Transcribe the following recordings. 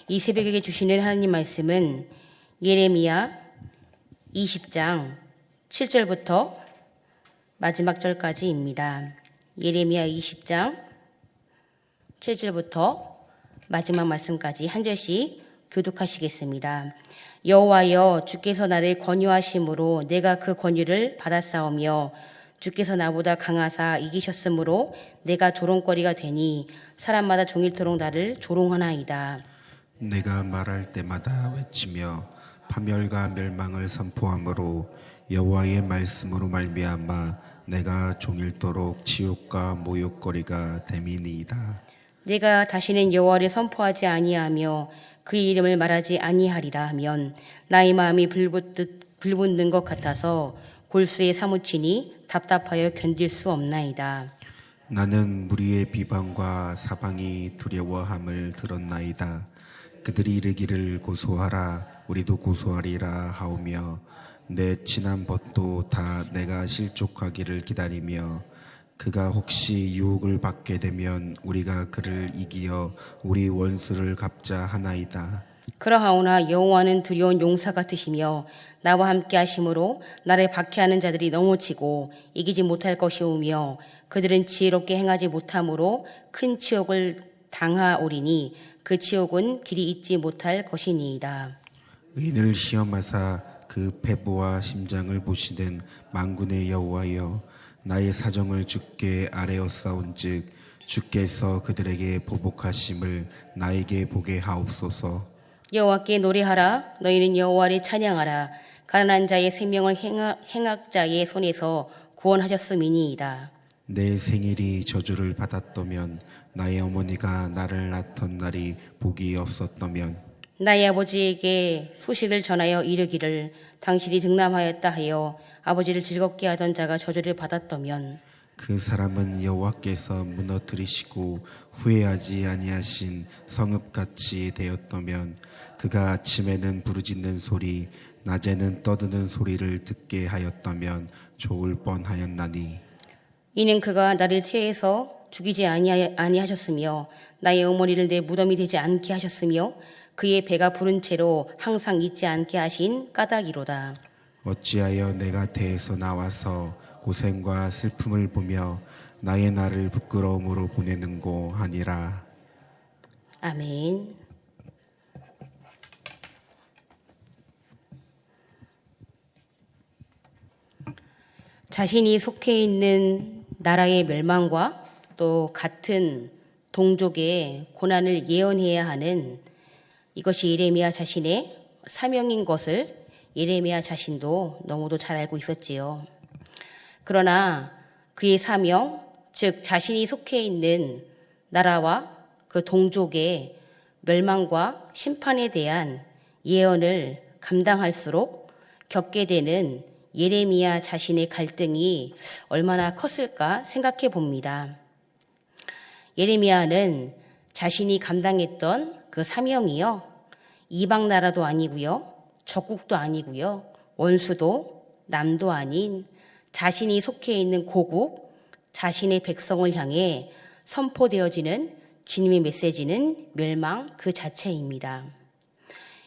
이 새벽에 주시는 하나님 말씀은 예레미야 20장 7절부터 마지막 절까지입니다. 예레미야 20장 7절부터 마지막 말씀까지 한 절씩 교독하시겠습니다. 여호와여, 주께서 나를 권유하심으로 내가 그 권유를 받았사오며 주께서 나보다 강하사 이기셨으므로 내가 조롱거리가 되니 사람마다 종일토록 나를 조롱하나이다. 내가 말할 때마다 외치며 파멸과 멸망을 선포함으로 여호와의 말씀으로 말미암아 내가 종일토록 치욕과 모욕거리가 됨이니이다. 내가 다시는 여호와를 선포하지 아니하며 그의 이름을 말하지 아니하리라 하면 나의 마음이 불붙는 것 같아서 골수에 사무치니 답답하여 견딜 수 없나이다. 나는 무리의 비방과 사방이 두려워함을 들었나이다. 그들이 이르기를 고소하라, 우리도 고소하리라 하오며 내 친한 벗도 다 내가 실족하기를 기다리며 그가 혹시 유혹을 받게 되면 우리가 그를 이기어 우리 원수를 갚자 하나이다. 그러하오나 여호와는 두려운 용사 같으시며 나와 함께 하심으로 나를 박해하는 자들이 넘어지고 이기지 못할 것이오며 그들은 지혜롭게 행하지 못함으로 큰 치욕을 당하오리니 그 치욕은 길이 잊지 못할 것이니이다. 의인을 시험하사 그 배부와 심장을 보시는 만군의 여호와여, 나의 사정을 주께 아뢰었사온즉 주께서 그들에게 보복하심을 나에게 보게 하옵소서. 여호와께 노래하라. 너희는 여호와를 찬양하라. 가난한 자의 생명을 행악자의 손에서 구원하셨음이니이다. 내 생일이 저주를 받았다면 나의 어머니가 나를 낳던 날이 복이 없었다면 나의 아버지에게 소식을 전하여 이르기를 당신이 등남하였다 하여 아버지를 즐겁게 하던 자가 저주를 받았다면 그 사람은 여호와께서 무너뜨리시고 후회하지 아니하신 성읍같이 되었다면 그가 아침에는 부르짖는 소리 낮에는 떠드는 소리를 듣게 하였다면 좋을 뻔하였나니 이는 그가 나를 태에서 죽이지 아니하셨으며 나의 어머니를 내 무덤이 되지 않게 하셨으며 그의 배가 부른 채로 항상 잊지 않게 하신 까닭이로다. 어찌하여 내가 태에서 나와서 고생과 슬픔을 보며 나의 날을 부끄러움으로 보내는고 하니라. 아멘. 자신이 속해 있는 나라의 멸망과 또 같은 동족의 고난을 예언해야 하는 이것이 예레미야 자신의 사명인 것을 예레미야 자신도 너무도 잘 알고 있었지요. 그러나 그의 사명, 즉 자신이 속해 있는 나라와 그 동족의 멸망과 심판에 대한 예언을 감당할수록 겪게 되는 예레미야 자신의 갈등이 얼마나 컸을까 생각해 봅니다. 예레미야는 자신이 감당했던 그 사명이요, 이방 나라도 아니고요, 적국도 아니고요, 원수도 남도 아닌 자신이 속해 있는 고국, 자신의 백성을 향해 선포되어지는 주님의 메시지는 멸망 그 자체입니다.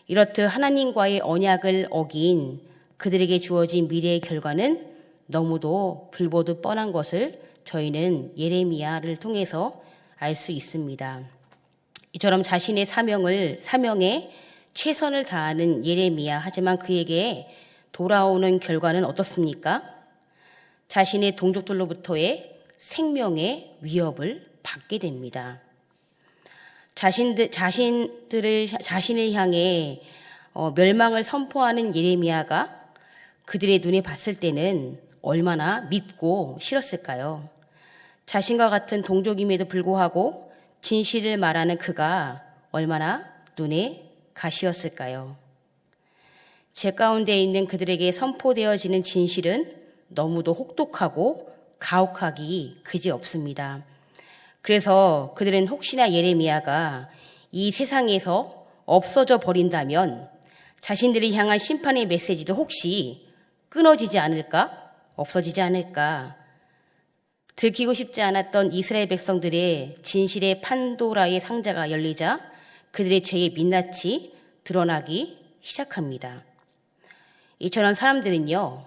이렇듯 하나님과의 언약을 어긴 그들에게 주어진 미래의 결과는 너무도 불보듯 뻔한 것을 저희는 예레미야를 통해서 알 수 있습니다. 이처럼 자신의 사명에 최선을 다하는 예레미야, 하지만 그에게 돌아오는 결과는 어떻습니까? 자신의 동족들로부터의 생명의 위협을 받게 됩니다. 자신을 향해 멸망을 선포하는 예레미야가 그들의 눈에 봤을 때는 얼마나 밉고 싫었을까요? 자신과 같은 동족임에도 불구하고 진실을 말하는 그가 얼마나 눈에 가시였을까요? 제 가운데 있는 그들에게 선포되어지는 진실은 너무도 혹독하고 가혹하기 그지없습니다. 그래서 그들은 혹시나 예레미야가 이 세상에서 없어져 버린다면 자신들을 향한 심판의 메시지도 혹시 끊어지지 않을까? 없어지지 않을까? 들키고 싶지 않았던 이스라엘 백성들의 진실의 판도라의 상자가 열리자 그들의 죄의 민낯이 드러나기 시작합니다. 이처럼 사람들은요,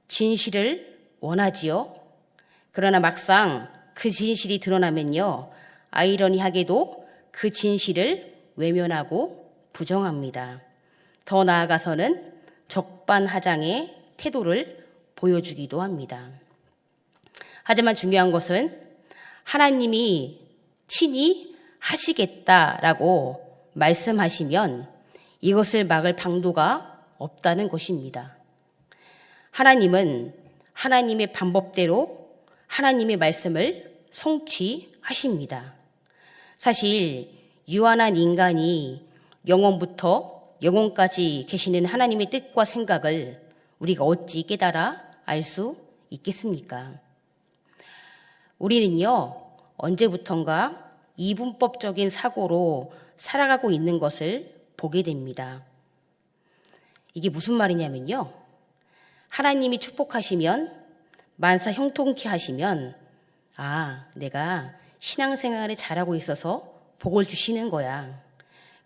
진실을 원하지요. 그러나 막상 그 진실이 드러나면요, 아이러니하게도 그 진실을 외면하고 부정합니다. 더 나아가서는 적반하장의 태도를 보여주기도 합니다. 하지만 중요한 것은 하나님이 친히 하시겠다라고 말씀하시면 이것을 막을 방도가 없다는 것입니다. 하나님은 하나님의 방법대로 하나님의 말씀을 성취하십니다. 사실 유한한 인간이 영원부터 영원까지 계시는 하나님의 뜻과 생각을 우리가 어찌 깨달아 알 수 있겠습니까? 우리는요, 언제부턴가 이분법적인 사고로 살아가고 있는 것을 보게 됩니다. 이게 무슨 말이냐면요, 하나님이 축복하시면, 만사 형통케 하시면, 내가 신앙생활을 잘하고 있어서 복을 주시는 거야.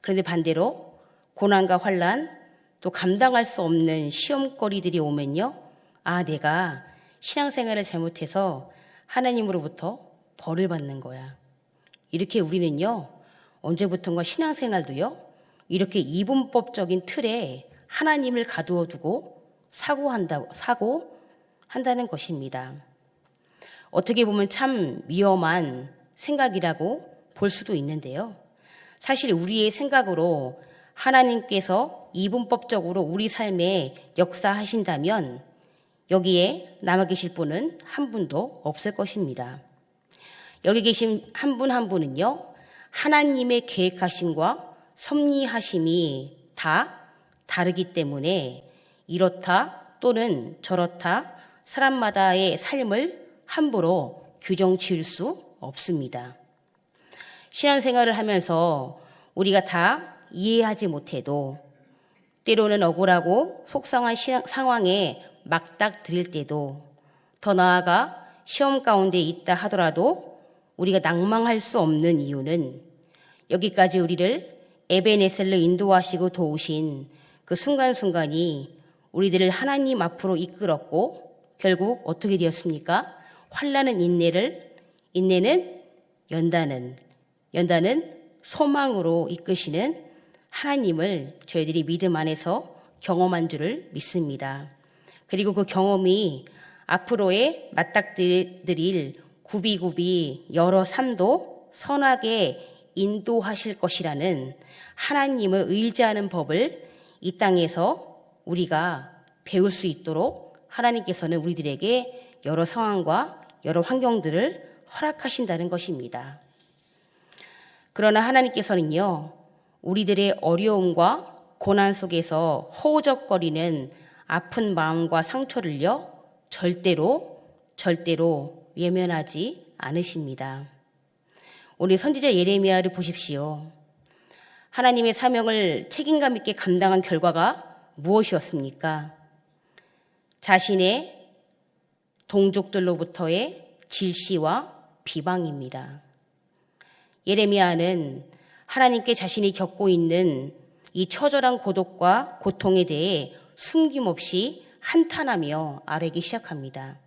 그런데 반대로 고난과 환난, 또 감당할 수 없는 시험거리들이 오면요, 내가 신앙생활을 잘못해서 하나님으로부터 벌을 받는 거야. 이렇게 우리는요, 언제부턴가 신앙생활도요, 이렇게 이분법적인 틀에 하나님을 가두어 두고 사고한다는 것입니다. 어떻게 보면 참 위험한 생각이라고 볼 수도 있는데요. 사실 우리의 생각으로 하나님께서 이분법적으로 우리 삶에 역사하신다면 여기에 남아 계실 분은 한 분도 없을 것입니다. 여기 계신 한 분 한 분은요, 하나님의 계획하심과 섭리하심이 다 다르기 때문에 이렇다 또는 저렇다 사람마다의 삶을 함부로 규정 지을 수 없습니다. 신앙생활을 하면서 우리가 다 이해하지 못해도, 때로는 억울하고 속상한 상황에 막닥뜨릴 때도, 더 나아가 시험 가운데 있다 하더라도 우리가 낭망할 수 없는 이유는 여기까지 우리를 에베네셀로 인도하시고 도우신 그 순간순간이 우리들을 하나님 앞으로 이끌었고, 결국 어떻게 되었습니까? 환난은 인내는 연단은 소망으로 이끄시는 하나님을 저희들이 믿음 안에서 경험한 줄을 믿습니다. 그리고 그 경험이 앞으로의 맞닥뜨릴 굽이굽이 여러 삶도 선하게 인도하실 것이라는 하나님을 의지하는 법을 이 땅에서 우리가 배울 수 있도록 하나님께서는 우리들에게 여러 상황과 여러 환경들을 허락하신다는 것입니다. 그러나 하나님께서는요, 우리들의 어려움과 고난 속에서 허우적거리는 아픈 마음과 상처를요, 절대로 외면하지 않으십니다. 우리 선지자 예레미야를 보십시오. 하나님의 사명을 책임감 있게 감당한 결과가 무엇이었습니까? 자신의 동족들로부터의 질시와 비방입니다. 예레미야는 하나님께 자신이 겪고 있는 이 처절한 고독과 고통에 대해 숨김없이 한탄하며 아뢰기 시작합니다.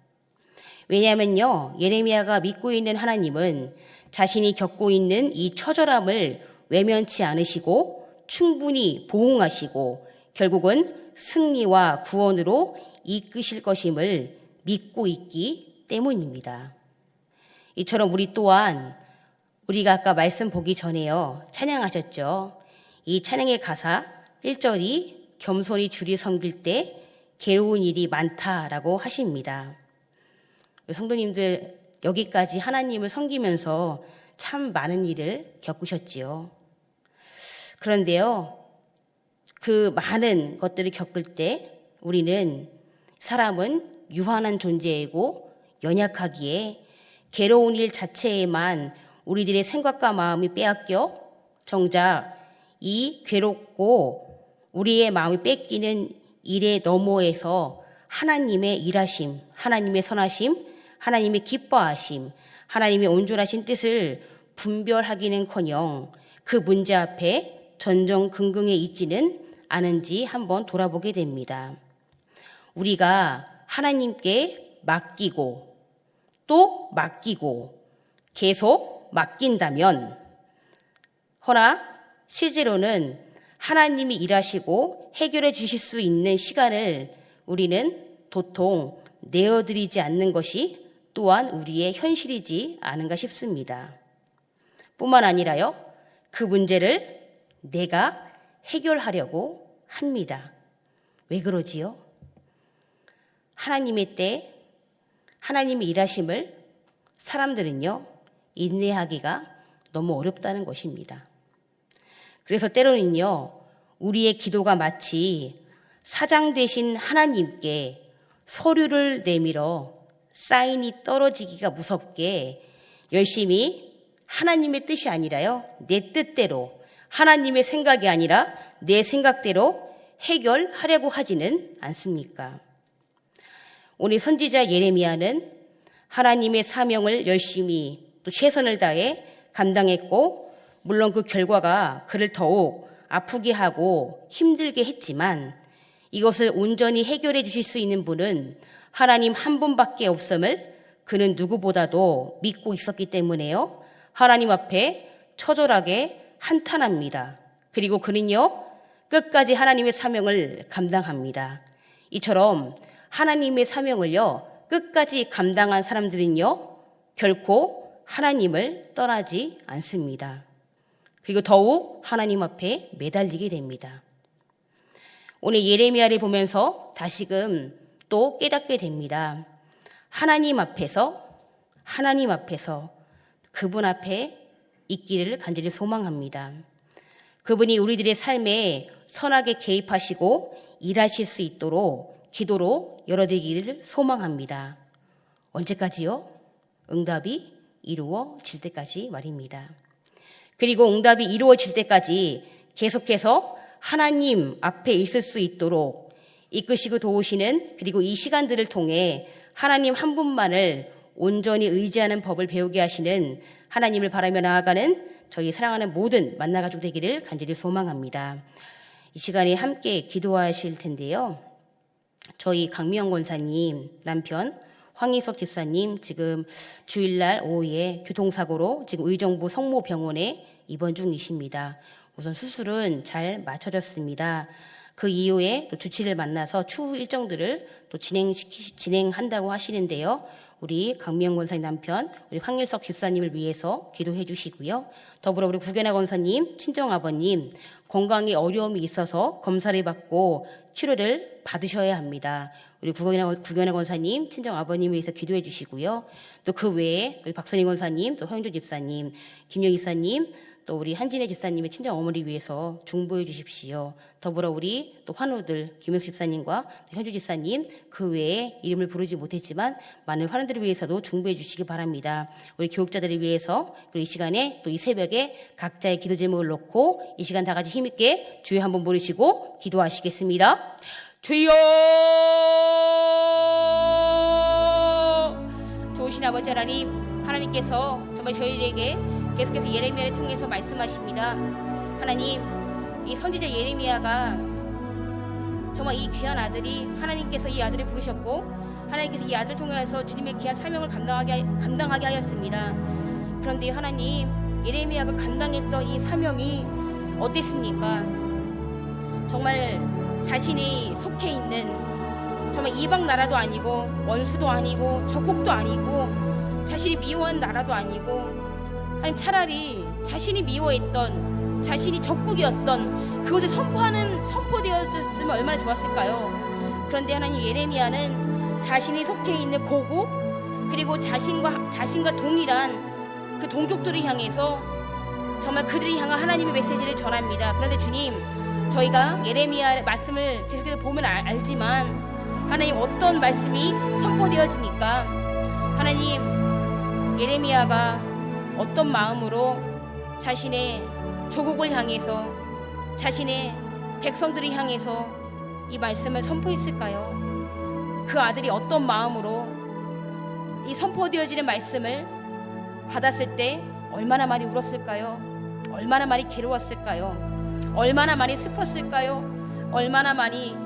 왜냐하면요, 예레미야가 믿고 있는 하나님은 자신이 겪고 있는 이 처절함을 외면치 않으시고 충분히 보응하시고 결국은 승리와 구원으로 이끄실 것임을 믿고 있기 때문입니다. 이처럼 우리 또한 우리가 아까 말씀 보기 전에요, 찬양하셨죠. 이 찬양의 가사 1절이 겸손히 주를 섬길 때 괴로운 일이 많다라고 하십니다. 성도님들, 여기까지 하나님을 섬기면서 참 많은 일을 겪으셨지요. 그런데요, 그 많은 것들을 겪을 때 우리는, 사람은 유한한 존재이고 연약하기에 괴로운 일 자체에만 우리들의 생각과 마음이 빼앗겨 정작 이 괴롭고 우리의 마음이 뺏기는 일의 너머에서 하나님의 일하심, 하나님의 선하심, 하나님의 기뻐하심, 하나님의 온전하신 뜻을 분별하기는커녕 그 문제 앞에 전전긍긍에 있지는 않은지 한번 돌아보게 됩니다. 우리가 하나님께 맡기고 또 맡기고 계속 맡긴다면, 허나 실제로는 하나님이 일하시고 해결해 주실 수 있는 시간을 우리는 도통 내어드리지 않는 것이 또한 우리의 현실이지 않은가 싶습니다. 뿐만 아니라요, 그 문제를 내가 해결하려고 합니다. 왜 그러지요? 하나님의 때, 하나님의 일하심을 사람들은요, 인내하기가 너무 어렵다는 것입니다. 그래서 때로는요, 우리의 기도가 마치 사장 되신 하나님께 서류를 내밀어 사인이 떨어지기가 무섭게 열심히 하나님의 뜻이 아니라요, 내 뜻대로, 하나님의 생각이 아니라 내 생각대로 해결하려고 하지는 않습니까? 오늘 선지자 예레미야는 하나님의 사명을 열심히 또 최선을 다해 감당했고, 물론 그 결과가 그를 더욱 아프게 하고 힘들게 했지만, 이것을 온전히 해결해 주실 수 있는 분은 하나님 한 분밖에 없음을 그는 누구보다도 믿고 있었기 때문에요, 하나님 앞에 처절하게 한탄합니다. 그리고 그는요, 끝까지 하나님의 사명을 감당합니다. 이처럼 하나님의 사명을요, 끝까지 감당한 사람들은요, 결코 하나님을 떠나지 않습니다. 그리고 더욱 하나님 앞에 매달리게 됩니다. 오늘 예레미야를 보면서 다시금 또 깨닫게 됩니다. 하나님 앞에서 그분 앞에 있기를 간절히 소망합니다. 그분이 우리들의 삶에 선하게 개입하시고 일하실 수 있도록 기도로 열어드리기를 소망합니다. 언제까지요? 응답이 이루어질 때까지 말입니다. 그리고 응답이 이루어질 때까지 계속해서 하나님 앞에 있을 수 있도록 이끄시고 도우시는, 그리고 이 시간들을 통해 하나님 한 분만을 온전히 의지하는 법을 배우게 하시는 하나님을 바라며 나아가는 저희 사랑하는 모든 만나가족 되기를 간절히 소망합니다. 이 시간에 함께 기도하실 텐데요, 저희 강미영 권사님 남편 황희석 집사님 지금 주일날 오후에 교통사고로 지금 의정부 성모병원에 입원 중이십니다. 우선 수술은 잘 마쳐졌습니다. 그 이후에 또 주치를 만나서 추후 일정들을 또 진행한다고 하시는데요, 우리 강미영 권사님 남편 우리 황일석 집사님을 위해서 기도해 주시고요, 더불어 우리 구견아 권사님 친정아버님 건강에 어려움이 있어서 검사를 받고 치료를 받으셔야 합니다. 우리 구견아 권사님 친정아버님을 위해서 기도해 주시고요, 또 그 외에 우리 박선희 권사님, 또 허영주 집사님, 김영 이사님, 또 우리 한진혜 집사님의 친정 어머니 위해서 중보해 주십시오. 더불어 우리 또 환우들 김영수 집사님과 현주 집사님, 그 외에 이름을 부르지 못했지만 많은 환우들을 위해서도 중보해 주시기 바랍니다. 우리 교육자들을 위해서 그리고 이 시간에 또 이 새벽에 각자의 기도 제목을 놓고 이 시간 다 같이 힘있게 주여 한번 부르시고 기도하시겠습니다. 주여! 좋으신 아버지 하나님, 하나님께서 정말 저희에게 계속해서 예레미야를 통해서 말씀하십니다. 하나님, 이 선지자 예레미야가 정말 이 귀한 아들이, 하나님께서 이 아들을 부르셨고 하나님께서 이 아들을 통해서 주님의 귀한 사명을 감당하게 하였습니다. 그런데 하나님, 예레미야가 감당했던 이 사명이 어땠습니까? 정말 자신이 속해 있는 정말 이방 나라도 아니고 원수도 아니고 적국도 아니고 자신이 미워한 나라도 아니고, 아니 차라리 자신이 미워했던, 자신이 적국이었던 그것을 선포되었으면 얼마나 좋았을까요? 그런데 하나님, 예레미야는 자신이 속해 있는 고국, 그리고 자신과 동일한 그 동족들을 향해서 정말 그들이 향한 하나님의 메시지를 전합니다. 그런데 주님, 저희가 예레미야 말씀을 계속해서 보면 알지만 하나님, 어떤 말씀이 선포되어지니까 하나님, 예레미야가 어떤 마음으로 자신의 조국을 향해서, 자신의 백성들을 향해서 이 말씀을 선포했을까요? 그 아들이 어떤 마음으로 이 선포되어지는 말씀을 받았을 때 얼마나 많이 울었을까요? 얼마나 많이 괴로웠을까요? 얼마나 많이 슬펐을까요? 얼마나 많이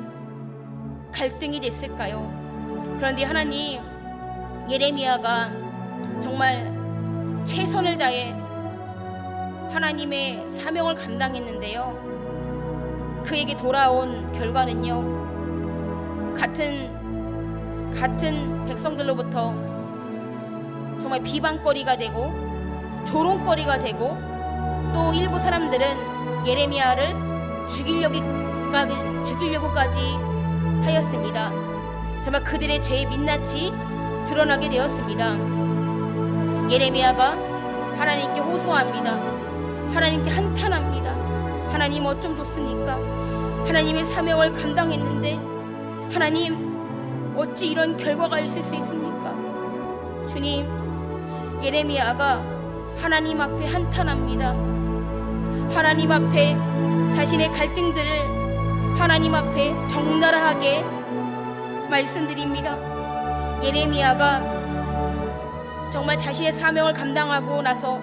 갈등이 됐을까요? 그런데 하나님, 예레미야가 정말 최선을 다해 하나님의 사명을 감당했는데요, 그에게 돌아온 결과는요, 같은 백성들로부터 정말 비방거리가 되고 조롱거리가 되고, 또 일부 사람들은 예레미야를 죽이려고까지 하였습니다. 정말 그들의 죄의 민낯이 드러나게 되었습니다. 예레미야가 하나님께 호소합니다. 하나님께 한탄합니다. 하나님, 어쩜 좋습니까? 하나님의 사명을 감당했는데 하나님, 어찌 이런 결과가 있을 수 있습니까? 주님, 예레미야가 하나님 앞에 한탄합니다. 하나님 앞에 자신의 갈등들을 하나님 앞에 적나라하게 말씀드립니다. 예레미야가 정말 자신의 사명을 감당하고 나서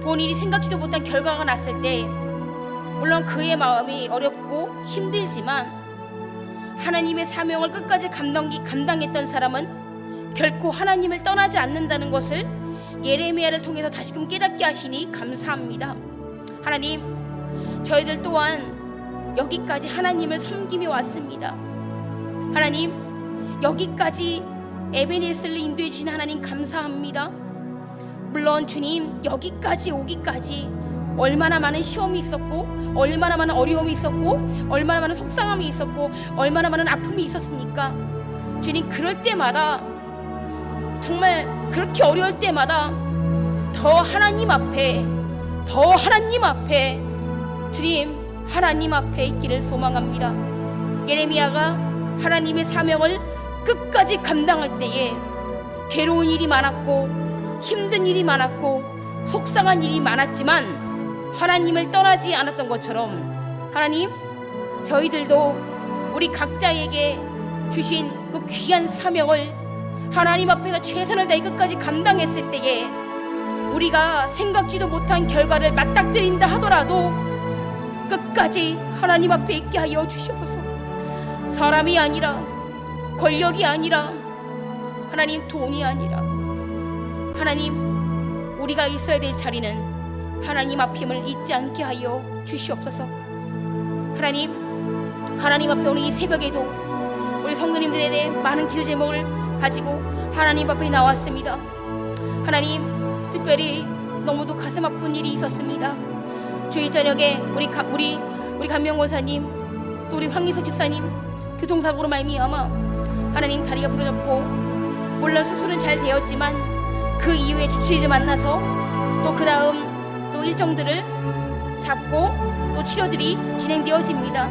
본인이 생각지도 못한 결과가 났을 때, 물론 그의 마음이 어렵고 힘들지만 하나님의 사명을 끝까지 감당했던 사람은 결코 하나님을 떠나지 않는다는 것을 예레미야를 통해서 다시금 깨닫게 하시니 감사합니다. 하나님, 저희들 또한 여기까지 하나님을 섬기며 왔습니다. 하나님, 여기까지 에베네셀로 인도해 주신 하나님 감사합니다. 물론 주님, 여기까지 오기까지 얼마나 많은 시험이 있었고, 얼마나 많은 어려움이 있었고, 얼마나 많은 속상함이 있었고, 얼마나 많은 아픔이 있었습니까? 주님, 그럴 때마다, 정말 그렇게 어려울 때마다 더 하나님 앞에 주님, 하나님 앞에 있기를 소망합니다. 예레미야가 하나님의 사명을 끝까지 감당할 때에 괴로운 일이 많았고, 힘든 일이 많았고, 속상한 일이 많았지만 하나님을 떠나지 않았던 것처럼, 하나님, 저희들도 우리 각자에게 주신 그 귀한 사명을 하나님 앞에서 최선을 다해 끝까지 감당했을 때에 우리가 생각지도 못한 결과를 맞닥뜨린다 하더라도 끝까지 하나님 앞에 있게 하여 주시옵소서. 사람이 아니라, 권력이 아니라, 하나님, 돈이 아니라, 하나님, 우리가 있어야 될 자리는 하나님 앞임을 잊지 않게 하여 주시옵소서. 하나님 앞에 오늘 이 새벽에도 우리 성도님들의 많은 기도 제목을 가지고 하나님 앞에 나왔습니다. 하나님, 특별히 너무도 가슴 아픈 일이 있었습니다. 주일 저녁에 우리 감명권사님, 또 우리 황희석 집사님 교통사고로 말미암아 하나님 다리가 부러졌고, 물론 수술은 잘 되었지만 그 이후에 주치의를 만나서 또 그 다음 또 일정들을 잡고 또 치료들이 진행되어집니다.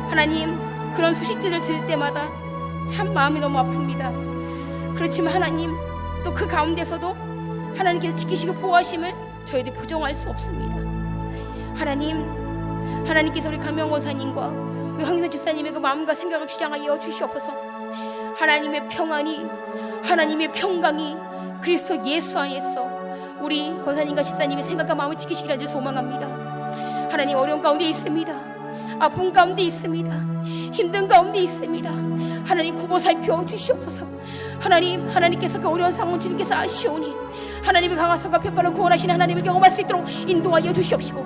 하나님, 그런 소식들을 들을 때마다 참 마음이 너무 아픕니다. 그렇지만 하나님, 또 그 가운데서도 하나님께서 지키시고 보호하심을 저희들이 부정할 수 없습니다. 하나님께서 우리 감명권사님과 우리 황희선 집사님의 그 마음과 생각을 주장하여 주시옵소서. 하나님의 평안이, 하나님의 평강이 그리스도 예수 안에서 우리 권사님과 집사님의 생각과 마음을 지키시기를 소망합니다. 하나님, 어려운 가운데 있습니다. 아픔 가운데 있습니다. 힘든 가운데 있습니다. 하나님, 구보 살펴 주시옵소서. 하나님께서 그 어려운 상황을 주님께서 아시오니 하나님의 강화성과 편파를 구원하시는 하나님을 경험할 수 있도록 인도하여 주시옵시고,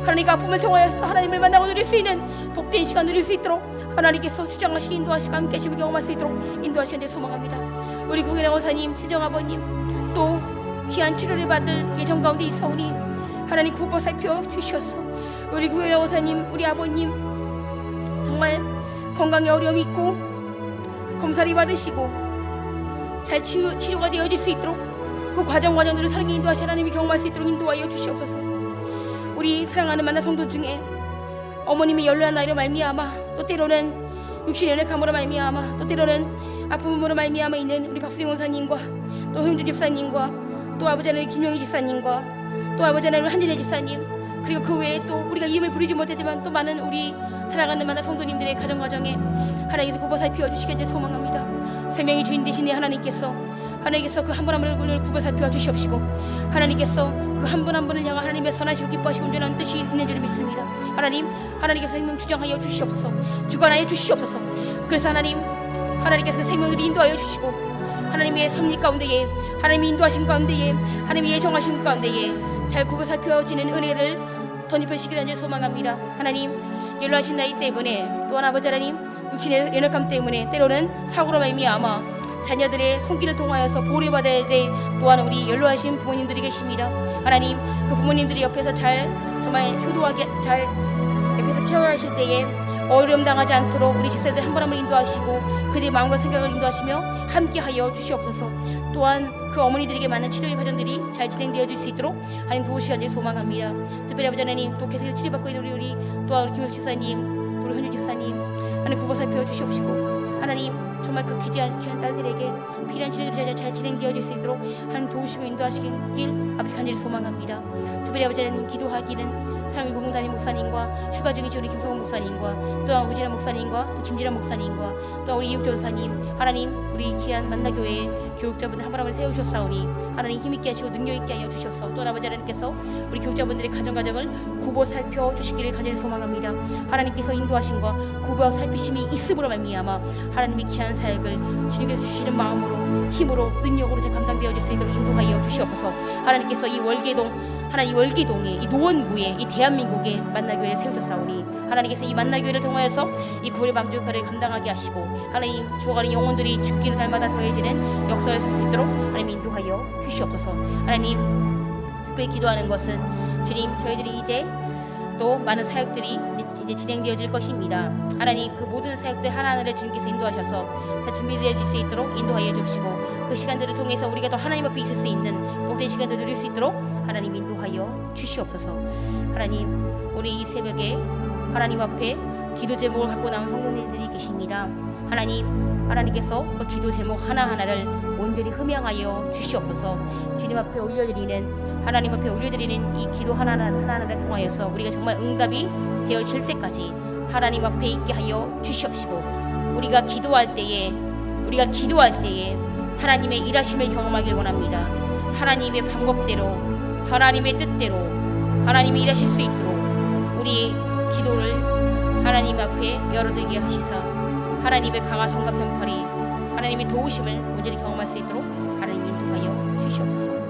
하나님과 아픔을 통하여서 하나님을 만나고 누릴 수 있는 복된 시간 누릴 수 있도록 하나님께서 주장하시고 인도하시고 함께 하심을 경험할 수 있도록 인도하시는 데 소망합니다. 우리 구경의 권사님, 친정아버님, 또 귀한 치료를 받을 예정 가운데 있사오니 하나님 구보 살펴 주시옵소서. 우리 구경의 권사님, 우리 아버님 정말 건강에 어려움이 있고 검사를 받으시고 잘 치료가 되어질 수 있도록 그 과정들을 사랑에 인도하시 하나님이 경험할 수 있도록 인도하여 주시옵소서. 우리 사랑하는 만나 성도 중에 어머님이 연로한 나이로 말미암아, 또 때로는 육신의 연약함으로 말미암아, 또 때로는 아픔으로 말미암아 있는 우리 박수리 원사님과 또 효윤주 집사님과 또 아버지 하나님 김영희 집사님과 또 아버지 하나님 한진혜 집사님, 그리고 그 외에 또 우리가 이름을 부르지 못했지만 또 많은 우리 사랑하는 만나 성도님들의 가정에 하나님께서 구보 살펴 주시기를 소망합니다. 생명의 주인 되시니 하나님께서 그 한 분 한 분을 구보 살펴 주시옵시고, 하나님께서 그 한 분 한 분을 향한 하나님의 선하시고 기뻐하시고 온전한 뜻이 있는 줄 믿습니다. 하나님께서 생명 주장하여 주시옵소서. 주관하여 주시옵소서. 그래서 하나님께서 생명을 인도하여 주시고 하나님의 섭리 가운데에 하나님의 인도하심 가운데에 하나님의 예정하심 가운데에 잘 구분 살펴지는 은혜를 덧입혀주시기를 간절히 소망합니다. 하나님, 연로하신 나이 때문에 또한 아버지 하나님 육신의 연약함 때문에 때로는 사고로 말미암아 자녀들의 손길을 통하여서 보호받아야 될 또한 우리 연로하신 부모님들이 계십니다. 하나님, 그 부모님들이 옆에서 정말 효도하게 잘 옆에서 케어하실 때에 어려움 당하지 않도록 우리 집사들 한 분 한 분 인도하시고 그들의 마음과 생각을 인도하시며 함께하여 주시옵소서. 또한 그 어머니들에게 맞는 치료의 과정들이 잘 진행되어질 수 있도록 하나님 도우시기를 소망합니다. 특별히 아버지 하나님, 또 계속 치료받고 있는 우리 또한 우리 김효수 집사님, 우리 현주 집사님 하나님 구보 살펴 주시옵시고 하나님 정말 그 귀한 딸들에게 필요한 치료들이 잘 진행되어질 수 있도록 하나님 도우시고 인도하시길 아버지 간절히 소망합니다. 특별히 아버지 하나님 기도하기는 사랑의 공동단임 목사님과 휴가 중이신 우리 김성훈 목사님과 또한 우진아 목사님과 또 김진아 목사님과 또 우리 이육조 원사님 하나님 우리 귀한 만나교회 교육자분들 한 분 한 분 세우셨사오니 하나님 힘있게 하시고 능력있게 하여 주셔서 또 아버지 하나님께서 우리 교육자분들의 가정을 구보 살펴주시기를 간절히 소망합니다. 하나님께서 인도하심과 구보 살피심이 있음으로 말미암아 하나님의 귀한 사역을 주님께서 주시는 마음으로 힘으로 능력으로 감당되어질 수 있도록 인도하여 주시옵소서. 하나님께서 이 월계동에 이 노원구에 이 대한민국의 만나교회를 세우셨사오니 하나님께서 이 만나교회를 통하여서 이 구원의 방주역할을 감당하게 하시고 하나님 죽어가는 영혼들이 죽기를 날마다 더해지는 역사에 설 수 있도록 하나님 인도하여 주시옵소서. 하나님 특별히 기도하는 것은 주님 저희들이 이제 또 많은 사역들이 이제 진행되어질 것입니다. 하나님 그 모든 사역들 하나하나를 주님께서 인도하셔서 잘 준비되어질 수 있도록 인도하여 주시고 그 시간들을 통해서 우리가 또 하나님 앞에 있을 수 있는 복된 시간을 누릴 수 있도록 하나님 인도하여 주시옵소서. 하나님 우리 이 새벽에 하나님 앞에 기도 제목을 갖고 나온 성도님들이 계십니다. 하나님께서 그 기도 제목 하나하나를 온전히 흠양하여 주시옵소서. 주님 앞에 하나님 앞에 올려드리는 이 기도 하나하나를 통하여서 우리가 정말 응답이 되어질 때까지 하나님 앞에 있게 하여 주시옵시고 우리가 기도할 때에 하나님의 일하심을 경험하길 원합니다. 하나님의 방법대로 하나님의 뜻대로 하나님이 일하실 수 있도록 우리의 기도를 하나님 앞에 열어두게 하시사 하나님의 강한 손과 편팔이 하나님의 도우심을 온전히 경험할 수 있도록 하나님 인도하여 주시옵소서.